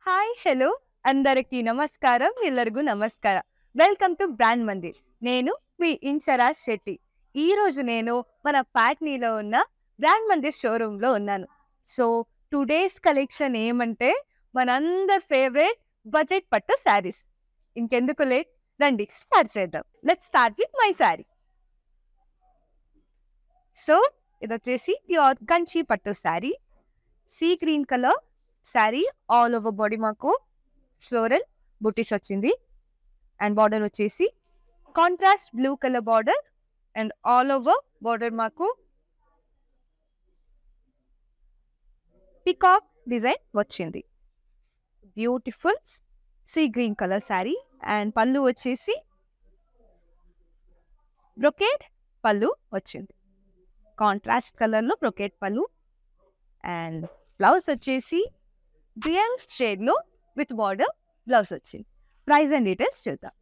Hi hello అందరికీ నమస్కారం ಎಲ್ಲರಿಗೂ నమస్కార వెల్కమ్ టు బ్రాండ్ మందిర్ నేను మీ ఇన్సరాజ్ శెట్టి ఈ రోజు నేను మన పాట్నీలో ఉన్న బ్రాండ్ మందిర్ షోరూమ్ లో ఉన్నాను సో టుడేస్ కలెక్షన్ ఏమంటే మనందర్ ఫేవరెట్ బడ్జెట్ పట్టు సారీస్ ఇంకెందుకు లేట్ రండి స్టార్ట్ చేద్దాం let's start with my sorry so ఇది వచ్చేసి ప్యూర్ కంచి పట్టు sorry see green colour sari all over body మాకు ఫ్లోరల్ బుటీస్ వచ్చింది అండ్ బార్డర్ వచ్చేసి contrast blue colour border and all over border మాకు పికాక్ డిజైన్ వచ్చింది beautiful see green colour sari and పళ్ళు వచ్చేసి బ్రొకేట్ పళ్ళు వచ్చింది కాంట్రాస్ట్ కలర్లో బ్రొకేట్ పళ్ళు అండ్ బ్లౌజ్ వచ్చేసి డ్యూయల్ షేడ్లో విత్ బార్డర్ బ్లౌజ్ వచ్చింది ప్రైస్ అండ్ డీటెయిల్స్ చూద్దాం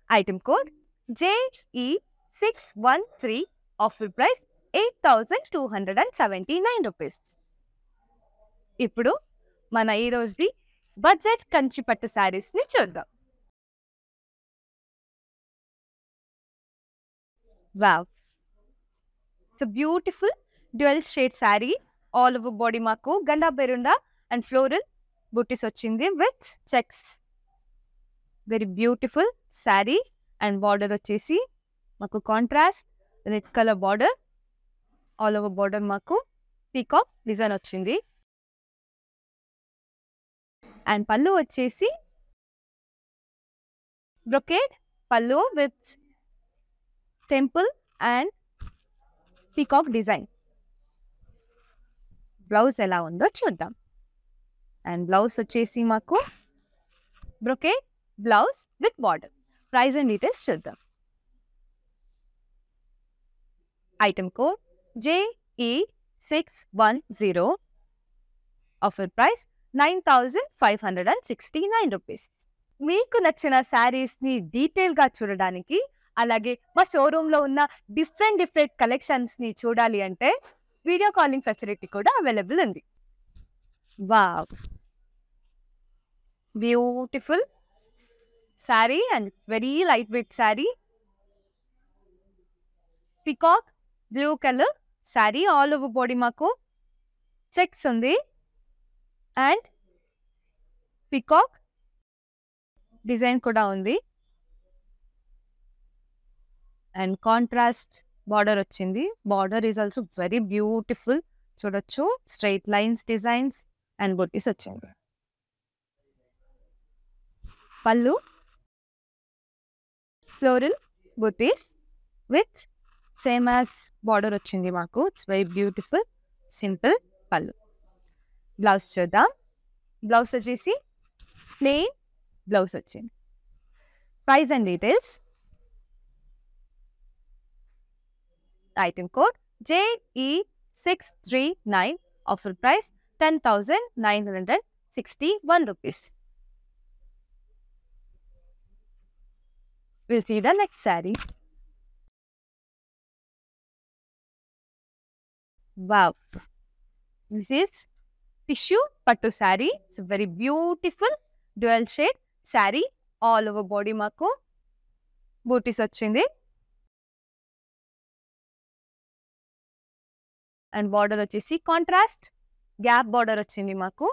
item code JE613 offer price 8,279 rupees ఇప్పుడు మన ఈ రోజుది బడ్జెట్ కంచి పట్టు శారీస్ని చూద్దాం wow it's beautiful dual shade sari all over body మాకు గండా బెరుండా అండ్ ఫ్లోరల్ బుటీస్ వచ్చింది with checks very beautiful sari and border వచ్చేసి మాకు contrast red colour border all over border మాకు పీకాక్ డిజైన్ వచ్చింది అండ్ పళ్ళు వచ్చేసి బ్రొకేడ్ పళ్ళు with temple and peacock design blouse ఎలా ఉందో చూద్దాం అండ్ బ్లౌజ్ వచ్చేసి మాకు brocade blouse with border price and details చూద్దాం item code JE610 offer price 9,569 rupees మీకు నచ్చిన శారీస్ని డీటెయిల్గా చూడడానికి అలాగే మా షోరూంలో ఉన్న డిఫరెంట్ కలెక్షన్స్ని చూడాలి అంటే వీడియో కాలింగ్ ఫెసిలిటీ కూడా అవైలబుల్ ఉంది wow beautiful sari and very light weight sari peacock blue colour sari all over body మాకు చెక్స్ ఉంది అండ్ పికాక్ డిజైన్ కూడా ఉంది అండ్ కాంట్రాస్ట్ బార్డర్ వచ్చింది border is also very beautiful చూడొచ్చు స్ట్రైట్ లైన్స్ డిజైన్స్ అండ్ బుటీస్ వచ్చింది పళ్ళు floral buttis with same as border వచ్చింది మాకు ఇట్స్ వెరీ బ్యూటిఫుల్ సింపుల్ పళ్ళు బ్లౌజ్ చూద్దాం బ్లౌజ్ వచ్చేసి ప్లెయిన్ బ్లౌజ్ వచ్చింది price and details item code JE639 offer price 10,961 rupees. We'll see the next saree. Wow, this is tissue pattu saree. It's a very beautiful dual shade saree all over body maku booties vachindi and border వచ్చేసి contrast gap border వచ్చింది మాకు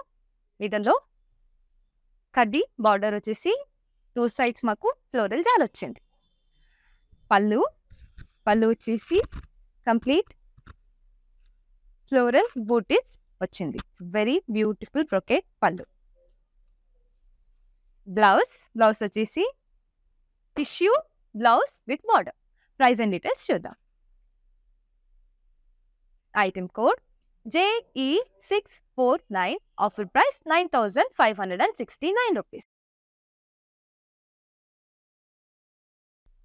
ఇదంలో కడ్డీ border వచ్చేసి two sides మాకు floral జాల్ వచ్చింది పళ్ళు వచ్చేసి కంప్లీట్ ఫ్లోరల్ బూటీస్ వచ్చింది వెరీ బ్యూటిఫుల్ బ్రొకేట్ పళ్ళు బ్లౌజ్ వచ్చేసి tissue blouse with border price and details చూద్దాం item code JE649 offer price 9,569 rupees.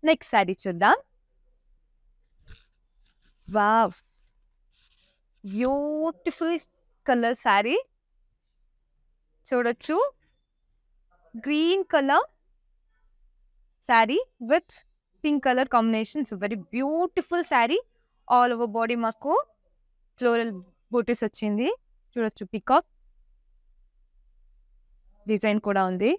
Next saree చూద్దాం wow beautiful color saree చూడొచ్చు green colour saree with pink color combination. It's a very beautiful saree all over body మాకు floral butis వచ్చింది చూడొచ్చు peacock design కూడా ఉంది.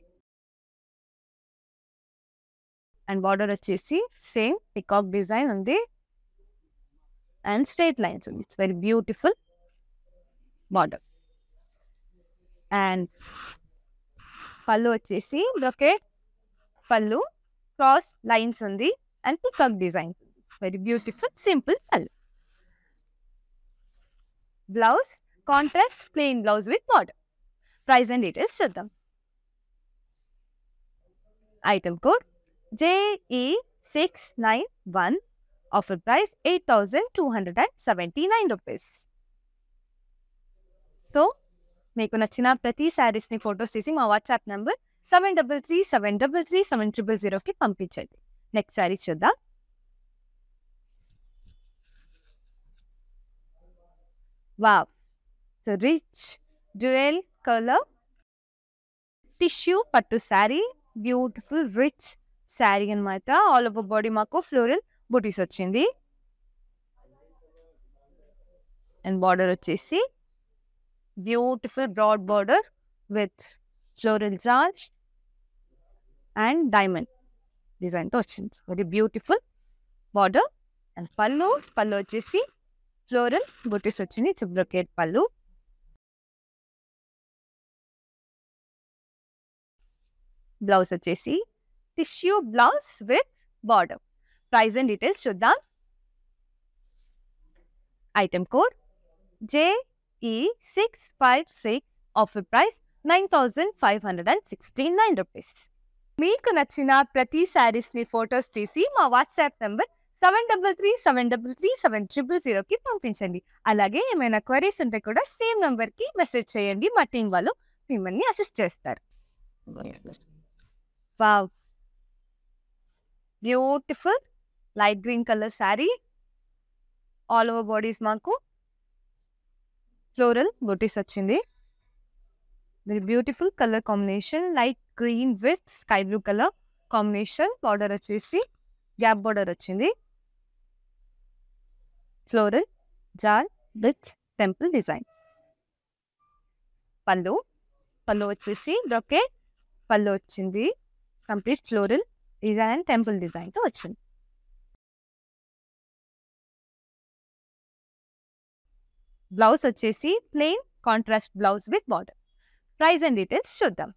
And border వచ్చేసి same peacock design ఉంది and straight lines ఉంది. It's very beautiful border. And పళ్ళు వచ్చేసి బ్రొకెట్ పళ్ళు, క్రాస్ లైన్స్ ఉంది and peacock design. Very beautiful simple పళ్ళు. Blouse contrast plain blouse with border. Price and details చూద్దాం. Item code JE691. Offer price 8,279 rupees. So మీకు నచ్చిన ప్రతి శారీస్ని ఫొటోస్ తీసి మా వాట్సాప్ నెంబర్ 7337337000కి పంపించండి. నెక్స్ట్ శారీ చూద్దాం. Wow, rich dual colour tissue పట్టు శారీ. బ్యూటిఫుల్ రిచ్ శారీ అనమాట. ఆల్ ఓవర్ బాడీ మాకు ఫ్లోరల్ బూటీస్ వచ్చింది. అండ్ బార్డర్ వచ్చేసి beautiful broad border with floral జార్జ్ అండ్ డైమండ్ డిజైన్తో వచ్చింది. Very beautiful border. అండ్ పళ్ళు వచ్చేసి ఫ్లోరల్ బూటీస్ వచ్చింది. ఇట్స్ బ్రొకెట్ పళ్ళు. బ్లౌజ్ వచ్చేసి tissue blouse with border. Price and details చూద్దాం. Item code JE656. Offer price 9,569 rupees. మీకు నచ్చిన ప్రతి శారీస్ని ఫొటోస్ తీసి మా వాట్సాప్ నెంబర్ 7337337000కి పంపించండి. అలాగే ఏమైనా క్వరీస్ ఉంటే కూడా సేమ్ నెంబర్కి మెసేజ్ చేయండి. మా టీం వాళ్ళు మిమ్మల్ని అసిస్ట్ చేస్తారు. Wow, beautiful light green colour sari. All over bodies మాకు ఫ్లోరల్ బూటీస్ వచ్చింది. Very beautiful colour combination. Light green with sky blue colour combination. Border వచ్చేసి గ్యాప్ బార్డర్ వచ్చింది. ఫ్లోరల్ జార్ విత్ టెంపుల్ డిజైన్. పళ్ళు వచ్చేసి బ్రొకెట్ పళ్ళు వచ్చింది. కంప్లీట్ ఫ్లోరల్ డిజైన్ టెంపుల్ డిజైన్తో వచ్చింది. బ్లౌజ్ వచ్చేసి plain contrast blouse with border. Price and details చూద్దాం.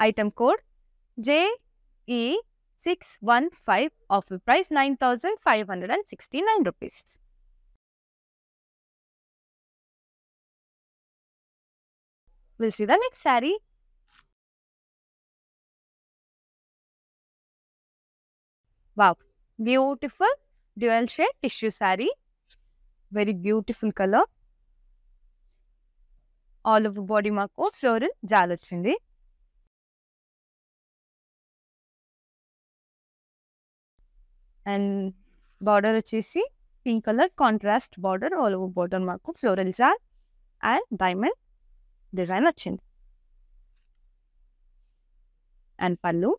Item code JE615. Offer price 9,569 rupees. We'll see the next saree. Wow, beautiful dual shade tissue saree. Very beautiful color. All over body మాకు floral జాల్ వచ్చింది. And border వచ్చేసి pink colour contrast border. All over border మాకు floral జాల్ and diamond design వచ్చింది. And పళ్ళు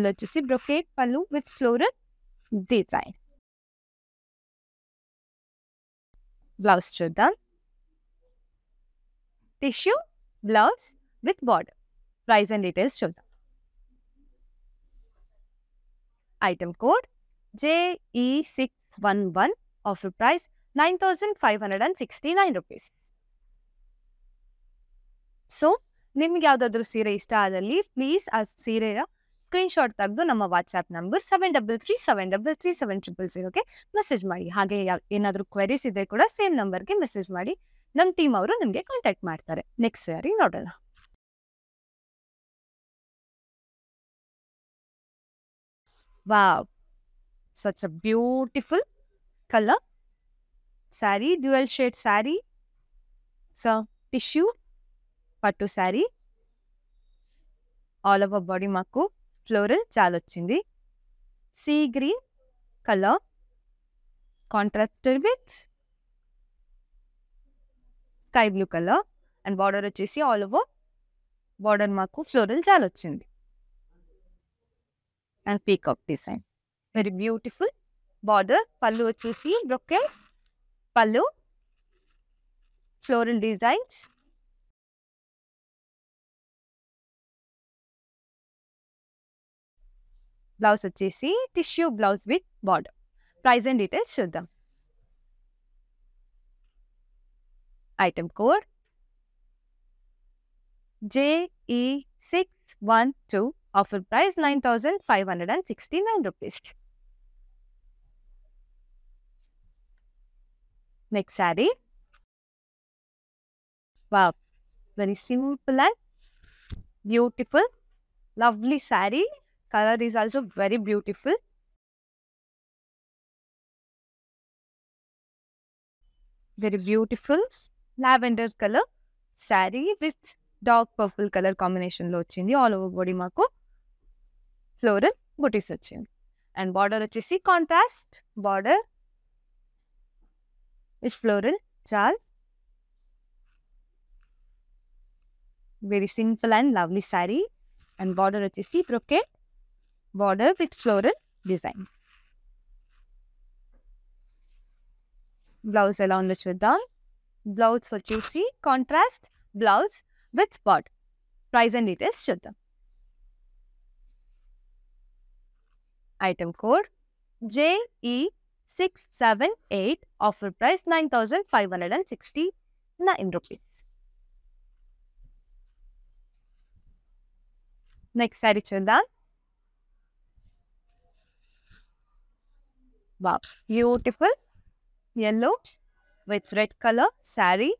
వచ్చేసి brocade పళ్ళు విత్ ఫ్లోరల్ డిజైన్. బ్లౌజ్ చూద్దాం. Tissue blouse with border. Price and details చూద్దాం. Item code JE611. Offer price 9,569 rupees. So ನಿಮ್ಗೆ ಯಾವುದಾದ್ರೂ ಸೀರೆ ಇಷ್ಟ ಆದಲ್ಲಿ ಪ್ಲೀಸ್ ಆ ಸೀರೆಯ ಸ್ಕ್ರೀನ್ಶಾಟ್ ತೆಗೆದು ನಮ್ಮ ವಾಟ್ಸ್ಆ್ಯಪ್ ನಂಬರ್ 7337337000ಗೆ ಮೆಸೇಜ್ ಮಾಡಿ. ಹಾಗೆ ಏನಾದರೂ ಕ್ವೆರೀಸ್ ಇದ್ದರೆ ಕೂಡ ಸೇಮ್ ನಂಬರ್ಗೆ ಮೆಸೇಜ್ ಮಾಡಿ. ನಮ್ಮ ಟೀಮ್ ಅವರು ನಿಮಗೆ ಕಾಂಟ್ಯಾಕ್ಟ್ ಮಾಡ್ತಾರೆ. ನೆಕ್ಸ್ಟ್ ಸ್ಯಾರಿ ನೋಡೋಣ. Wow, such a beautiful color saree, dual shade saree. So tissue పట్టు శారీ. ఆల్ ఓవర్ బాడీ మాకు ఫ్లోరల్ చాలా వచ్చింది. Sea green colour contrasted with sky blue colour. And border వచ్చేసి ఆల్ ఓవర్ బార్డర్ మాకు ఫ్లోరల్ చాలా వచ్చింది. And peacock design. Very beautiful border, పళ్ళు వచ్చేసి బ్రొకెట్ పళ్ళు, ఫ్లోరల్ డిజైన్స్. బ్లౌజ్ వచ్చేసి tissue blouse with border. Price and details చూద్దాం. Item code JE612. Offer price 9,569 rupees. Next saree. Wow, very simple and beautiful. Lovely saree. Color is also very beautiful. Very beautiful lavender color saree with dark purple color combination లో వచ్చింది. All over body మాకు floral butis వచ్చింది. And border వచ్చేసి contrast border with floral చాల్. Very simple and lovely sari. And border వచ్చేసి brocade border with floral designs. Blouse ఎలా ఉందో చూద్దాం. బ్లౌజ్ వచ్చేసి contrast blouse with border. Price and details చూద్దాం. Item code JE678. Offer price 9,569 rupees. Next sari చూద్దాం. Wow, beautiful yellow with red color saree.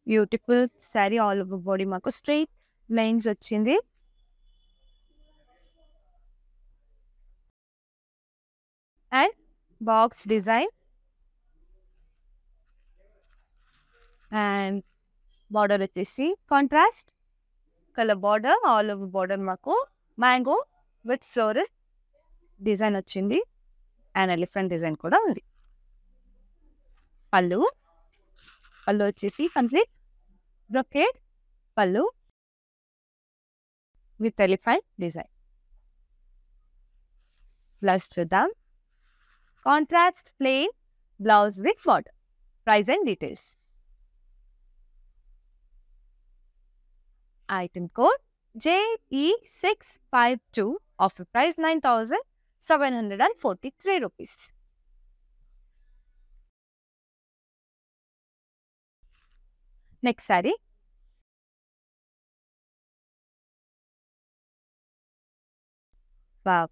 Beautiful saree, all over body మాకు straight lines వచ్చింది. And box design and border వచ్చేసి contrast colour border. All over border మాకు mango with floral design వచ్చింది. And elephant design కూడా ఉంది. పళ్ళు వచ్చేసి complete brocade పళ్ళు విత్ ఎలిఫెంట్ డిజైన్. బ్లౌజ్ చూద్దాం. Contrast plain blouse with border. Price and details. Item code JE652. Offer price 9,743 rupees. Next saree. Wow,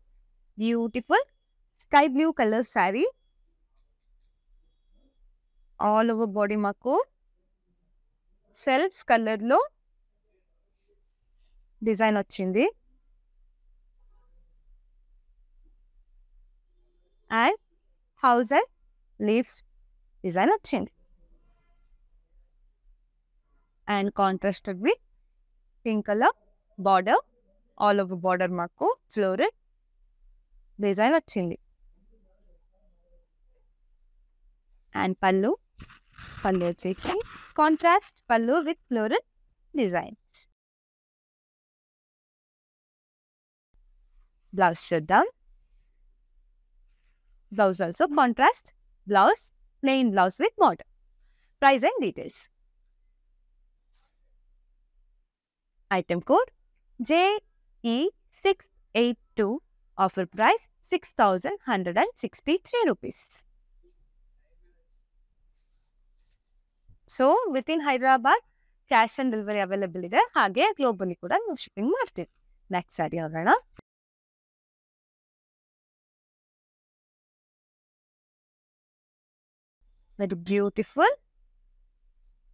beautiful sky blue color saree. All over body మాకు self colour లో design వచ్చింది. And house and leaf design వచ్చింది. And contrasted with pink colour border. All over border మాకు floral design వచ్చింది. And పళ్ళు వచ్చేసి contrast పళ్ళు with floral design. Blouse చూద్దాం. Blouse also contrast blouse, plain blouse with border. Price and details. Item code JE682. Offer price 6,163 rupees. So with in Hyderabad cash on delivery available ಇದೆ. ಹಾಗೆ globally ಕೂಡ ನಾವು shipping ಮಾಡ್ತೀವಿ. Next sari ಹೋಗೋಣ. Very beautiful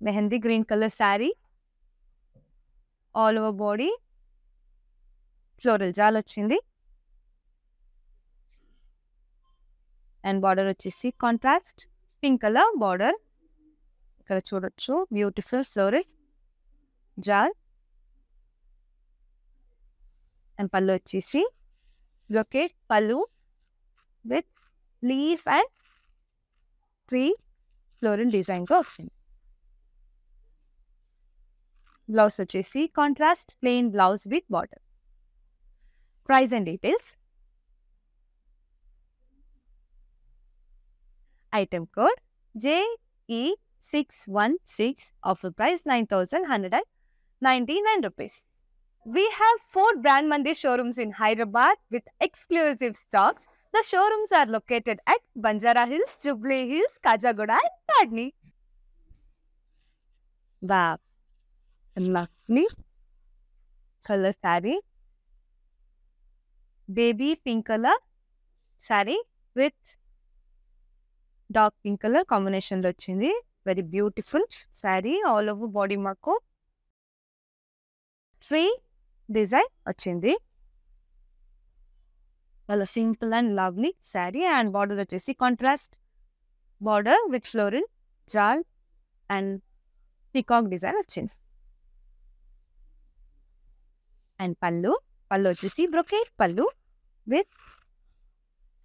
mehndi green colour sari. All over body floral జాల్ వచ్చింది. And border వచ్చేసి contrast pink colour border. ఇక్కడ చూడొచ్చు బ్యూటిఫుల్ ఫ్లోరల్ జాల్. అండ్ పళ్ళు వచ్చేసి బ్రొకెట్ పళ్ళు with leaf and tree floral డిజైన్గా వచ్చింది. బ్లౌజ్ వచ్చేసి contrast plain blouse with border. Price and details. Item code JE616. Offer price 9,199 rupees. We have 4 Brand Mandi showrooms in Hyderabad with exclusive stocks. The showrooms are located at Banjara Hills, Jubilee Hills, Kajagoda and Padni. Wow. Lovely color saree. Baby pink color saree with dark pink color combination lo vachindi. Very beautiful saree. All over body mark tree design vachindi. Well, simple and lovely saree, and border vachesi contrast border with floral jal and peacock design vachindi. And pallu vachesi brocade pallu with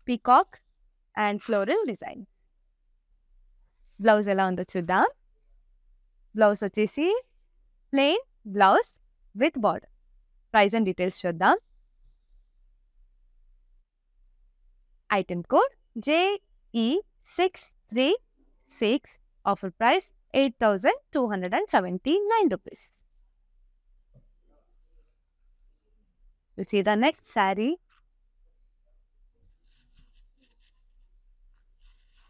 peacock and floral design. Blouse ఎలా ఉందో చూద్దాం. Blouse వచ్చేసి plain blouse with border. Price and details చూద్దాం. Item code JE636. Offer price 8,279 rupees. We'll see the next saree.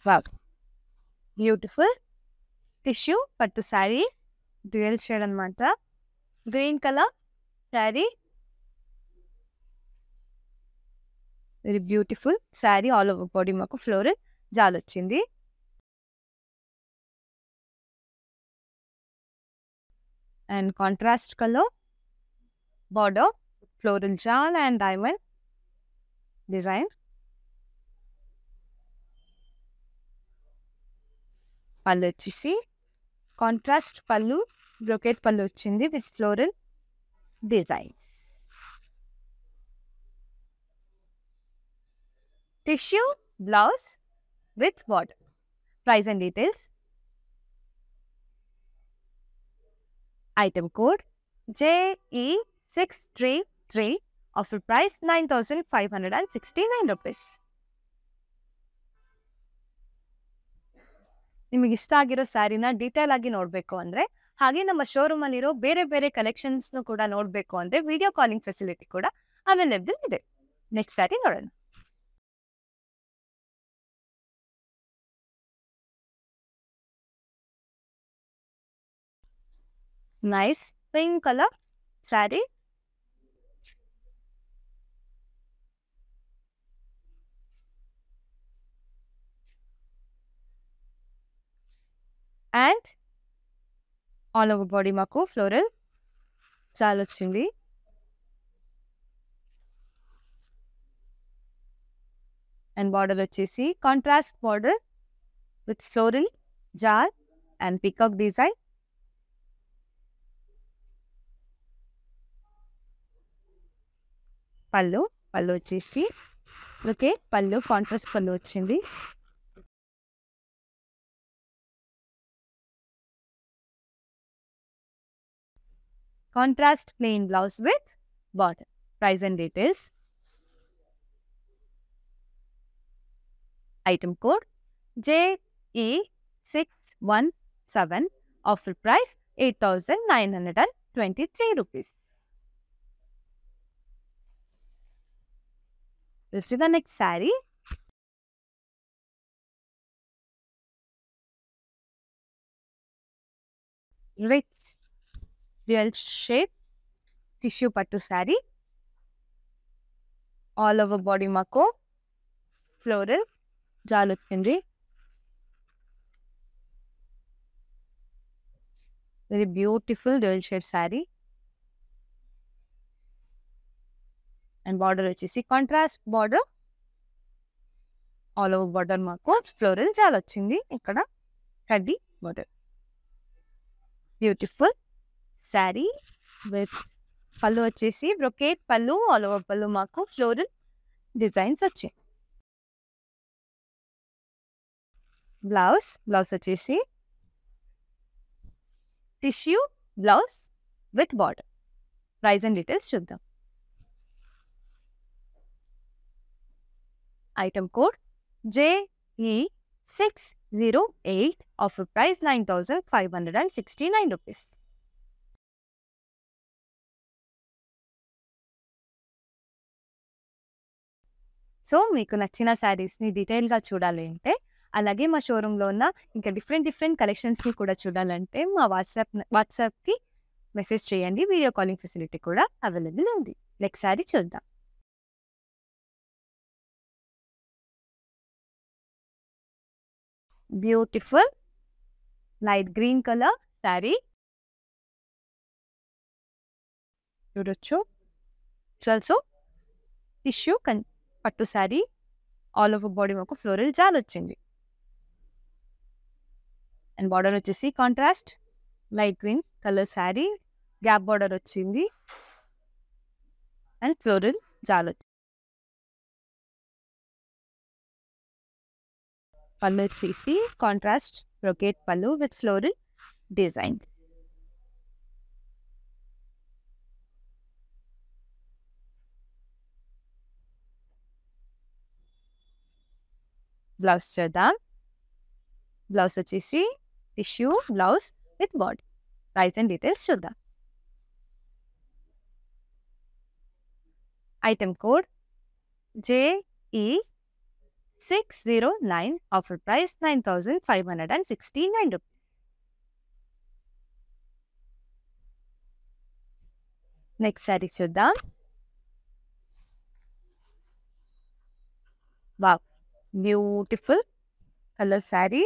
Wow. Beautiful tissue pattu saree, dual shade anamata, green color saree. Very beautiful saree. All over body maku floral jal ochindi. And contrast color border, floral jal and diamond design. పళ్ళు వచ్చేసి contrast పళ్ళు, brocade పళ్ళు వచ్చింది with floral designs. Tissue blouse with border. Price and details. Item code JE633. Offer price 9,569 rupees. ನಿಮಗೆ ಇಷ್ಟ ಆಗಿರೋ ಸ್ಯಾರಿನ detail ಆಗಿ ನೋಡಬೇಕು ಅಂದರೆ, ಹಾಗೆ ನಮ್ಮ ಶೋರೂಮ್ ಅಲ್ಲಿರೋ ಬೇರೆ ಬೇರೆ ಕಲೆಕ್ಷನ್ಸ್ ಕೂಡ ನೋಡಬೇಕು ಅಂದರೆ ವಿಡಿಯೋ ಕಾಲಿಂಗ್ ಫೆಸಿಲಿಟಿ ಕೂಡ ಅವೈಲೇಬಲ್ ಇದೆ. ನೆಕ್ಸ್ಟ್ ಸ್ಯಾರಿ ನೋಡೋಣ. Nice pink colour sari. And all over body మాకు ఫ్లోరల్ చాలా వచ్చింది. అండ్ బార్డర్ వచ్చేసి కాంట్రాస్ట్ బార్డర్ విత్ ఫ్లోరల్ జార్ అండ్ పికాక్ డిజైన్. పళ్ళు వచ్చేసి ఓకే పళ్ళు కాంట్రాస్ట్ పళ్ళు వచ్చింది. Contrast plain blouse with border. Price and details. Item code JE617. Offer price 8,923 rupees. We'll see the next saree. Rich dual shade tissue pattu saree. All over body mako floral jal ochindi. Very beautiful dual shade saree. And border వచ్చేసి contrast border. All over border mako floral jal వచ్చింది. ఇక్కడ కడ్డీ border. Beautiful saree with పళ్ళు వచ్చేసి brocade పళ్ళు. All over పళ్ళు మాకు floral designs వచ్చాయి. బ్లౌజ్ వచ్చేసి tissue blouse with border. Price and details చూద్దాం. Item code JE608, offer price 9,569 rupees. So మీకు నచ్చిన శారీస్ని డీటెయిల్గా చూడాలి అంటే, అలాగే మా షోరూంలో ఉన్న ఇంకా డిఫరెంట్ కలెక్షన్స్ని కూడా చూడాలంటే మా వాట్సాప్కి మెసేజ్ చేయండి. వీడియో కాలింగ్ ఫెసిలిటీ కూడా అవైలబుల్ ఉంది. నెక్స్ట్ శారీ చూద్దాం. Beautiful light green colour sari చూడొచ్చు. ఆల్సో టిష్యూ పట్టు శారీ. ఆల్ ఓవర్ బాడీ మాకు ఫ్లోరల్ జాల్ వచ్చింది. అండ్ బార్డర్ వచ్చేసి contrast light green colour sari, gap border వచ్చింది అండ్ ఫ్లోరల్ జాల్ వచ్చింది. పళ్ళు వచ్చేసి కాంట్రాస్ట్ బ్రొకేట్ పళ్ళు విత్ ఫ్లోరల్ డిజైన్. బ్లౌజ్ చేద్దాం. బ్లౌజ్ వచ్చేసి tissue blouse with body. Price and details చూద్దాం. Item code JE609, offer price 9,569 rupees. Next sari చూద్దాం. Wow, beautiful colour sari.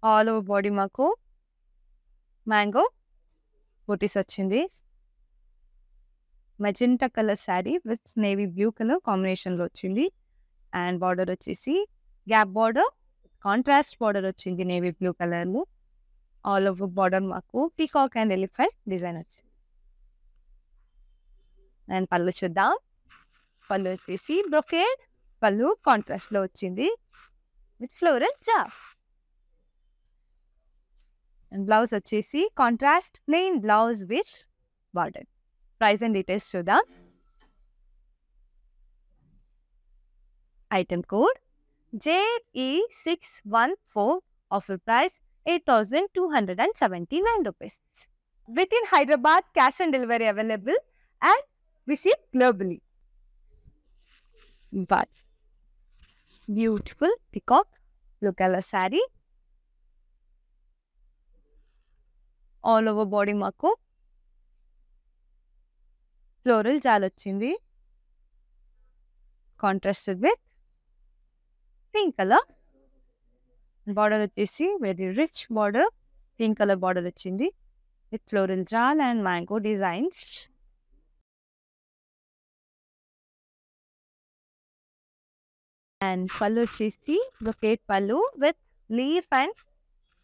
All over body మాకు మ్యాంగో బూటీస్ వచ్చింది. Magenta colour sari with navy blue colour కాంబినేషన్లో వచ్చింది. And border వచ్చేసి gap border, contrast border వచ్చింది navy blue కలర్లో. All over border మాకు peacock and elephant design వచ్చింది. అండ్ పళ్ళు చూద్దాం. పళ్ళు వచ్చేసి బ్రొకేడ్ పళ్ళు కాంట్రాస్ట్లో వచ్చింది విత్ ఫ్లోరల్ జాల్. అండ్ బ్లౌజ్ వచ్చేసి contrast plain blouse with border. Price and details చూద్దాం. Item code JE614, offer price 8,279 rupees. Within Hyderabad, cash on delivery available and we ship globally. But beautiful peacock blue color saree. All over body మాకు floral జాల్ వచ్చింది. Contrasted with pink colour. Border వచ్చేసి very rich border, pink colour border వచ్చింది with floral జాల్ and mango designs. And పళ్ళు వచ్చేసి brocade పళ్ళు with leaf and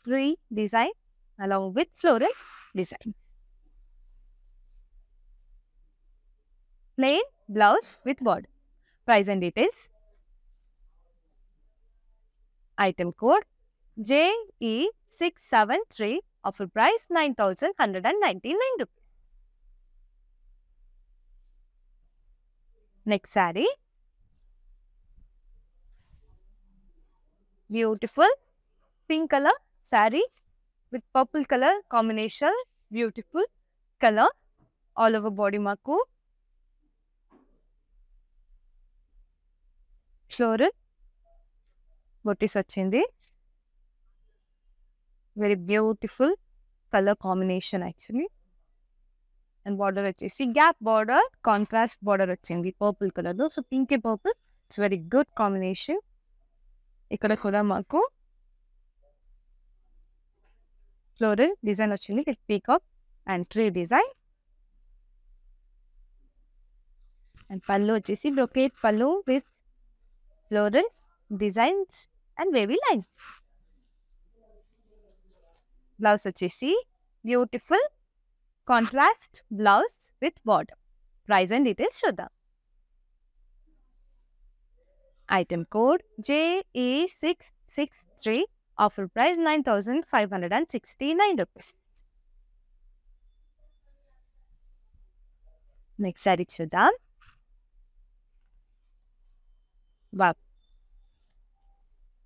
tree design along with floral designs. Plain blouse with border. Price and details. Item code JE673, offer price 9,199 rupees. Next saree. Beautiful pink color saree with purple color combination. Beautiful color. All over body maku floral booties vachindi. Very beautiful color combination actually. And border vachesi gap border, contrast border vachindi purple color lo. So pink and purple, it's very good combination. Ikkada kuda maku floral design వచ్చింది with peacock and tree design. And pallu వచ్చేసి brocade pallu with floral designs and wavy lines. Blouse వచ్చేసి beautiful contrast blouse with border. Price and details చూద్దాం. Item code JE663. Offer price 9,569 rupees. Next saree చూద్దాం. Wow.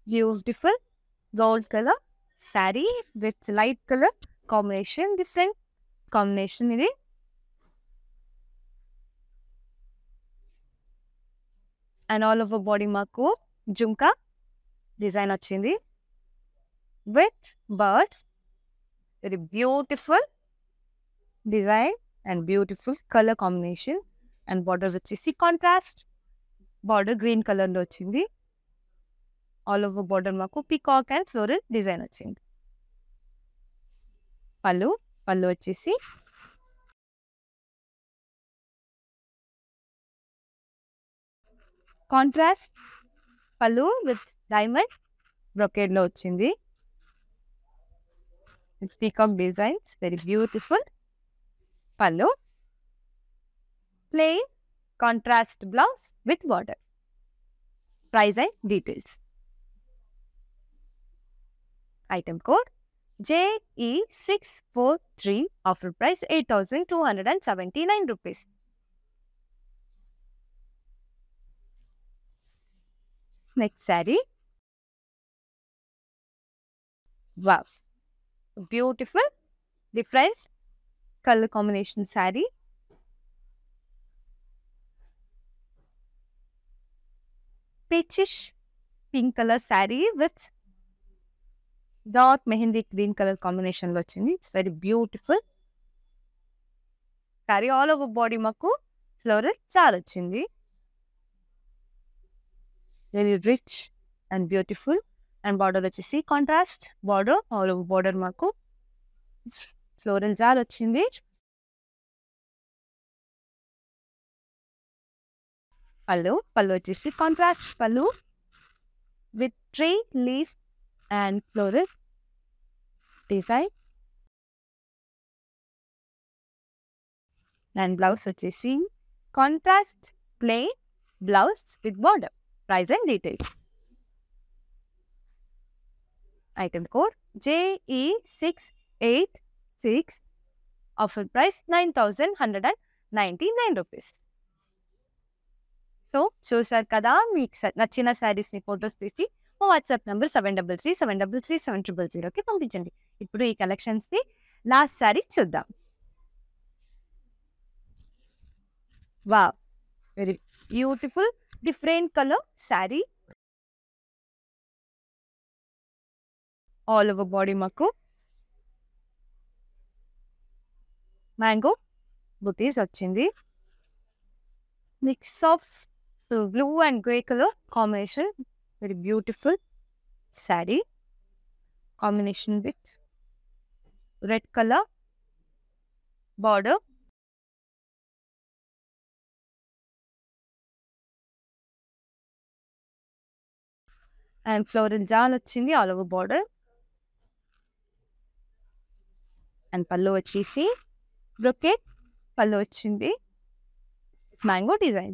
Beautiful gold color saree with light color combination. Different combination ఇది. And all over body మాకు జుంకా design వచ్చింది with birds. Very beautiful design and beautiful color combination. And border వచ్చేసి contrast border green color లో వచ్చింది. All over border మాకు peacock and floral design వచ్చింది. పళ్ళు వచ్చేసి కాంట్రాస్ట్ పళ్ళు విత్ డైమండ్ బ్రొకేడ్ లో వచ్చింది. Peacock designs very beautiful. పళ్ళు plain contrast blouse with border. Price and details. Item code JE643. Offer price 8,279 rupees. Next saree. Wow. Beautiful. Different color combination saree. Peachish pink color saree with dark mehndi green colour combination లో వచ్చింది. It's very beautiful sari. All over body మాకు floral చాలా వచ్చింది. Very rich and beautiful. And border వచ్చేసి contrast border. All over border మాకు floral చాలా వచ్చింది. పళ్ళు వచ్చేసి కాంట్రాస్ట్ పళ్ళు with tree leaf and floral design. And blouse వచ్చేసి contrast plain blouse with border. Price and details. Item code JE686. Offer price 9,199 rupees. So చూసారు కదా, మీకు నచ్చిన శారీస్ని ఫొటోస్ తీసి మా వాట్సాప్ నెంబర్ 7337337000కి పంపించండి. ఇప్పుడు ఈ కలెక్షన్స్ని లాస్ట్ శారీ చూద్దాం. Wow, very beautiful different colour sari. All over body మాకు మ్యాంగో బుటీస్ వచ్చింది. Mix of blue and grey colour combination. Very beautiful saree combination with red color border. And floral jal వచ్చింది all over border. And pallu వచ్చేసి brocade pallu వచ్చింది. Mango design.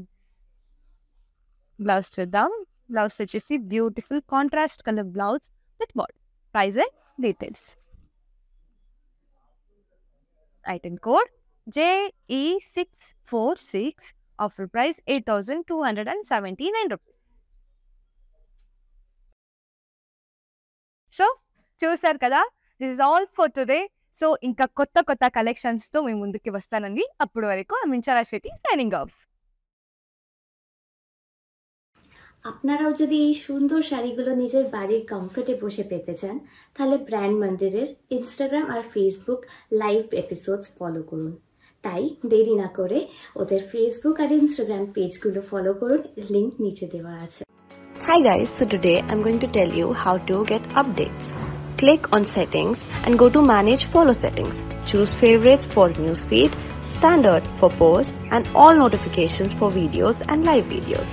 Blouse చూద్దాం. Blouse వచ్చేసి beautiful contrast colour blouse with border. Price and details. Item code JE646. Offer price 8,279 rupees. So చూసారు కదా, this is all for today. So ఇంకా కొత్త కలెక్షన్స్తో మేము ముందుకి వస్తానండి. అప్పటి వరకు ఇంచరా శెట్టి సైనింగ్ ఆఫ్. আপনারাও যদি এই সুন্দর শাড়িগুলো নিজের বাড়ির কমফর্টে বসে পেতে চান, তাহলে ব্র্যান্ড মন্দিরের ইনস্টাগ্রাম আর ফেসবুক লাইভ এপিসোডস ফলো করুন। তাই দেরি না করে ওদের ফেসবুক আর ইনস্টাগ্রাম পেজগুলো ফলো করুন, লিংক নিচে দেওয়া আছে। Hi guys, so today I'm going to tell you how to get updates. Click on settings and go to manage follow settings. Choose favorites for newsfeed, standard for posts and all notifications for videos and live videos.